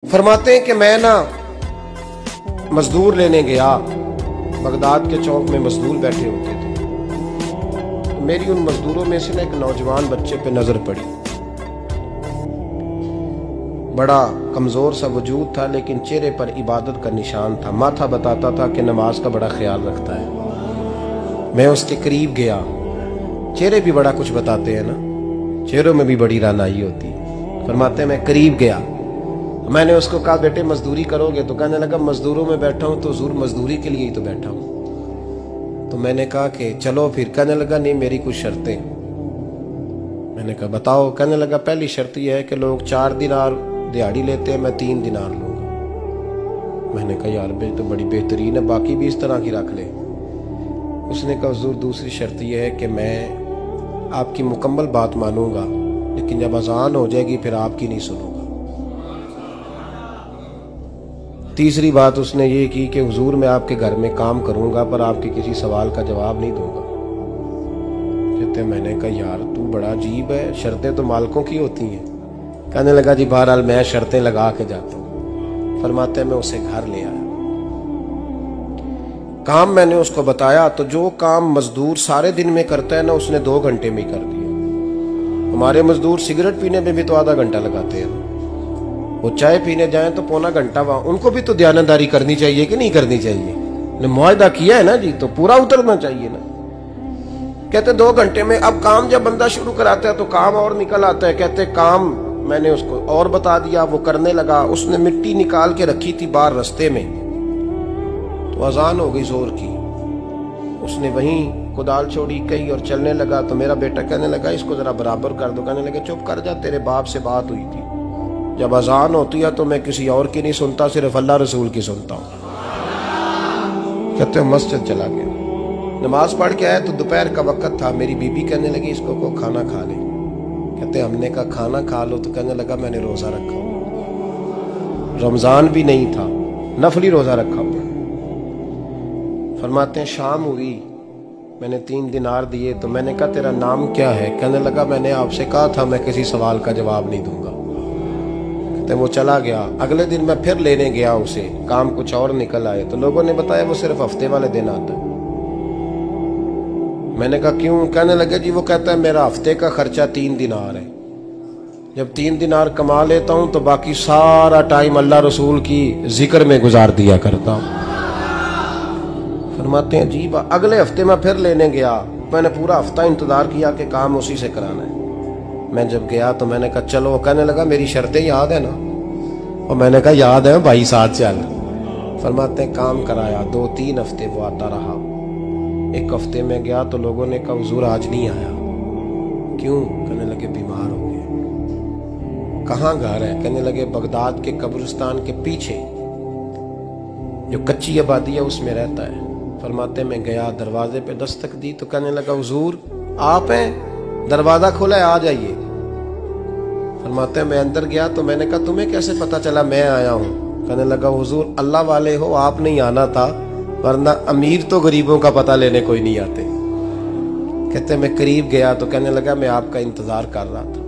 फरमाते हैं कि मैं ना मजदूर लेने गया। बगदाद के चौक में मजदूर बैठे होते थे। तो मेरी उन मजदूरों में से ना एक नौजवान बच्चे पे नजर पड़ी। बड़ा कमजोर सा वजूद था, लेकिन चेहरे पर इबादत का निशान था। माथा बताता था कि नमाज का बड़ा ख्याल रखता है। मैं उसके करीब गया। चेहरे भी बड़ा कुछ बताते हैं ना, चेहरों में भी बड़ी रानाई होती है। फरमाते हैं मैं करीब गया, मैंने उसको कहा बेटे मजदूरी करोगे? तो कहने लगा मजदूरों में बैठा हूं तो हुजूर मजदूरी के लिए ही तो बैठा हूं। तो मैंने कहा कि चलो फिर। कहने लगा नहीं मेरी कुछ शर्तें। मैंने कहा बताओ। कहने लगा पहली शर्त यह है कि लोग 4 दिनार दिहाड़ी लेते हैं, मैं 3 दिनार लूंगा। मैंने कहा यार बे तो बड़ी बेहतरीन है, बाकी भी इस तरह की रख ले। उसने कहा हुजूर दूसरी शर्त यह है कि मैं आपकी मुकम्मल बात मानूंगा, लेकिन जब अजान हो जाएगी फिर आपकी नहीं सुनूंगा। तीसरी बात उसने ये की कि हुजूर मैं आपके घर में काम करूंगा पर आपके किसी सवाल का जवाब नहीं दूंगा। कहते मैंने कहा यार तू बड़ा अजीब है, शर्तें तो मालिकों की होती हैं। कहने लगा जी बहरहाल मैं शर्तें लगा के जाता हूँ। फरमाते मैं उसे घर ले आया। काम मैंने उसको बताया तो जो काम मजदूर सारे दिन में करता है ना, उसने 2 घंटे में ही कर दिया। हमारे मजदूर सिगरेट पीने में भी तो आधा घंटा लगाते हैं, वो चाय पीने जाएं तो पौना घंटा। वहां उनको भी तो दयानतदारी करनी चाहिए कि नहीं करनी चाहिए? ने मुआहदा किया है ना जी, तो पूरा उतरना चाहिए ना। कहते 2 घंटे में। अब काम जब बंदा शुरू कराता है तो काम और निकल आता है। कहते काम मैंने उसको और बता दिया, वो करने लगा। उसने मिट्टी निकाल के रखी थी बाहर रास्ते में, तो अजान हो गई जोर की। उसने वहीं कुदाल छोड़ी कही और चलने लगा। तो मेरा बेटा कहने लगा इसको जरा बराबर कर दो। कहने लगा चुप कर जा, तेरे बाप से बात हुई थी, जब अजान होती है तो मैं किसी और की नहीं सुनता, सिर्फ अल्लाह रसूल की सुनता हूँ। कहते मस्जिद चला गया, नमाज पढ़ के आया तो दोपहर का वक्त था। मेरी बीबी कहने लगी इसको को खाना खा ले। कहते हमने कहा खाना खा लो। तो कहने लगा मैंने रोजा रखा हुआ, रमजान भी नहीं था, नफली रोजा रखा हुआ। फरमाते हैं शाम हुई, मैंने 3 दिनार दिए। तो मैंने कहा तेरा नाम क्या है? कहने लगा मैंने आपसे कहा था मैं किसी सवाल का जवाब नहीं दूंगा। वो चला गया। अगले दिन मैं फिर लेने गया उसे, काम कुछ और निकल आए। तो लोगों ने बताया वो सिर्फ हफ्ते वाले दिन आता है। मैंने कहा क्यों? कहने लगे जी वो कहता है मेरा हफ्ते का खर्चा 3 दिनार है, जब 3 दिनार कमा लेता हूं तो बाकी सारा टाइम अल्लाह रसूल की जिक्र में गुजार दिया करता हूं। फरमाते हैं अजीब। अगले हफ्ते मैं फिर लेने गया, मैंने पूरा हफ्ता इंतजार किया कि काम उसी से कराना है। मैं जब गया तो मैंने कहा चलो। कहने लगा मेरी शर्तें याद है ना? और मैंने कहा याद है भाई साथ चल। फरमाते हैं काम कराया। 2-3 हफ्ते वो आता रहा। एक हफ्ते में गया तो लोगों ने कहा हुजूर आज नहीं आया। क्यों? कहने लगे बीमार हो गए। कहाँ घर है? कहने लगे बगदाद के कब्रिस्तान के पीछे जो कच्ची आबादी है उसमें रहता है। फरमाते मैं गया, दरवाजे पे दस्तक दी तो कहने लगा हुजूर आप हैं? दरवाजा खुला है, आ जाइए। फरमाते हैं मैं अंदर गया तो मैंने कहा तुम्हें कैसे पता चला मैं आया हूँ? कहने लगा हुजूर अल्लाह वाले हो, आप नहीं आना था, वरना अमीर तो गरीबों का पता लेने कोई नहीं आते। कहते मैं करीब गया तो कहने लगा मैं आपका इंतजार कर रहा था,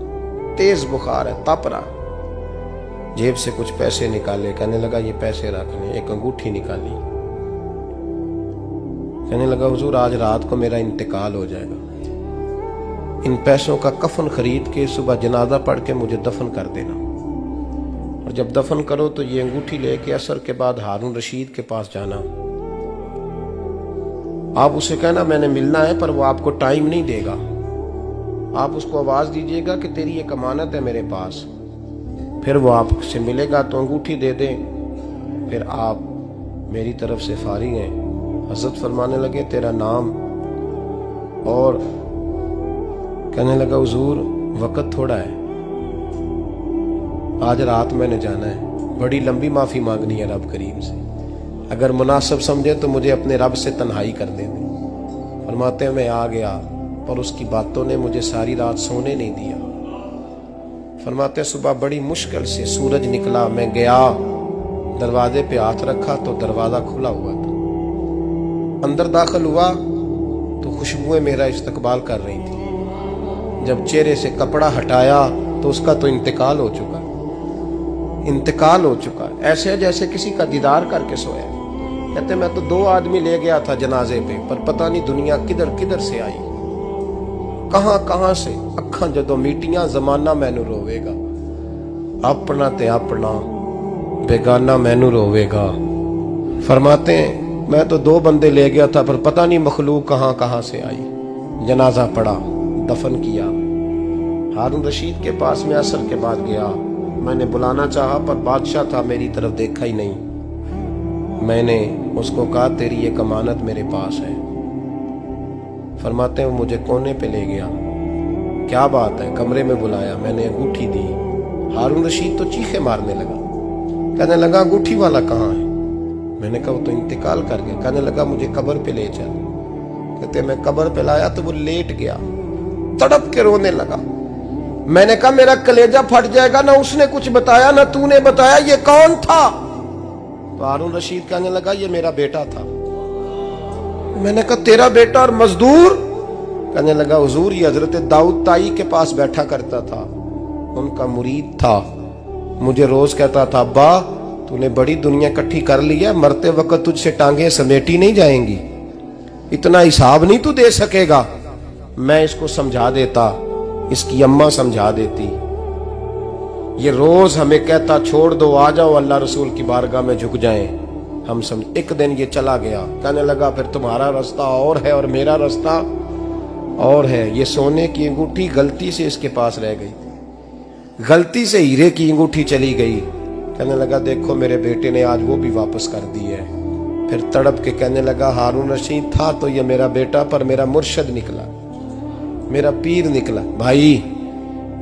तेज बुखार है, तप रहा। जेब से कुछ पैसे निकाले, कहने लगा ये पैसे रख लें। एक अंगूठी निकाली, कहने लगा हुजूर आज रात को मेरा इंतकाल हो जाएगा, इन पैसों का कफन खरीद के सुबह जनाजा पढ़ के मुझे दफन कर देना, और जब दफन करो तो ये अंगूठी लेके असर के बाद हारून रशीद के पास जाना। आप उसे कहना मैंने मिलना है पर वो आपको टाइम नहीं देगा। आप उसको आवाज दीजिएगा कि तेरी एक अमानत है मेरे पास, फिर वो आपसे मिलेगा तो अंगूठी दे दे, फिर आप मेरी तरफ से फारिग हैं। हजरत फरमाने लगे तेरा नाम? और कहने लगा हुजूर वक्त थोड़ा है, आज रात मैंने जाना है, बड़ी लंबी माफी मांगनी है रब करीम से, अगर मुनासिब समझे तो मुझे अपने रब से तन्हाई कर दे। फरमाते हैं मैं आ गया पर उसकी बातों ने मुझे सारी रात सोने नहीं दिया। फरमाते हैं सुबह बड़ी मुश्किल से सूरज निकला, मैं गया दरवाजे पे हाथ रखा तो दरवाजा खुला हुआ था। अंदर दाखिल हुआ तो खुशबुएं मेरा इस्तकबाल कर रही थी। जब चेहरे से कपड़ा हटाया तो उसका तो इंतकाल हो चुका। इंतकाल हो चुका है, ऐसे जैसे किसी का दीदार करके सोया। कहते मैं तो 2 आदमी ले गया था जनाजे पे, पर पता नहीं दुनिया किधर किधर से आई, कहां कहां से। अखा जदों मीटियां जमाना मैनू रोवेगा, अपना ते अपना बेगाना मैनू रोवेगा। फरमाते हैं मैं तो 2 बंदे ले गया था, पर पता नहीं मखलूक कहां कहां से आई। जनाजा पड़ा, दफन किया। हारून रशीद के पास में असर के बाद गया, मैंने बुलाना चाहा पर बादशाह था, मेरी तरफ देखा ही नहीं। मैंने उसको कहा तेरी एक अमानत मेरे पास है। फरमाते हैं मुझे कोने पे ले गया, क्या बात है, कमरे में बुलाया, मैंने अंगूठी दी। हारून रशीद तो चीखे मारने लगा, कहने लगा अंगूठी वाला कहाँ है? मैंने कहा वो तो इंतकाल कर गया। कहने लगा मुझे कब्र पे ले चल। कहते मैं कब्र पे लाया तो वो लेट गया, तड़प के रोने लगा। मैंने कहा मेरा कलेजा फट जाएगा, ना उसने कुछ बताया ना तूने बताया, ये कौन था? तो हारून रशीद कहने लगा ये मेरा बेटा था। मैंने कहा तेरा बेटा और मजदूर? कहने लगा हुजूर ये हजरत दाऊद ताई के पास बैठा करता था, उनका मुरीद था, मुझे रोज कहता था अब्बा तूने बड़ी दुनिया इकट्ठी कर ली है, मरते वक्त तुझसे टांगे समेटी नहीं जाएंगी, इतना हिसाब नहीं तू दे सकेगा। मैं इसको समझा देता, इसकी अम्मा समझा देती। ये रोज हमें कहता छोड़ दो, आ जाओ अल्लाह रसूल की बारगाह में झुक जाएं। हम समझ। एक दिन ये चला गया, कहने लगा फिर तुम्हारा रास्ता और है और मेरा रास्ता और है। ये सोने की अंगूठी गलती से इसके पास रह गई, गलती से हीरे की अंगूठी चली गई। कहने लगा देखो मेरे बेटे ने आज वो भी वापस कर दी है। फिर तड़प के कहने लगा हारून रशीद था तो ये मेरा बेटा, पर मेरा मुर्शद निकला, मेरा पीर निकला। भाई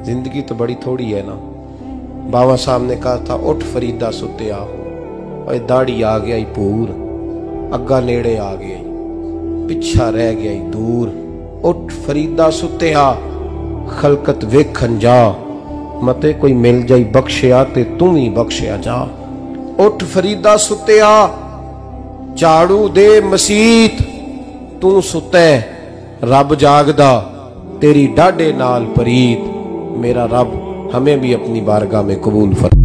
जिंदगी तो बड़ी थोड़ी है ना। बाबा साहब ने कहा था उठ फरीदा सुत्या, और दाढ़ी आ गया पूर, अग्गा नेड़े आ गया, पिछा रह गया दूर। उठ फरीदा सुत्या खलकत वेखन जा, मते कोई मिल जाई बख्शिया ते तू ही बख्शिया जा। उठ फरीदा सुत्या झाड़ू दे मसीत, तू सुते रब जागदा, तेरी डाडे नाल परीत। मेरा रब हमें भी अपनी बारगाह में कबूल फरमा।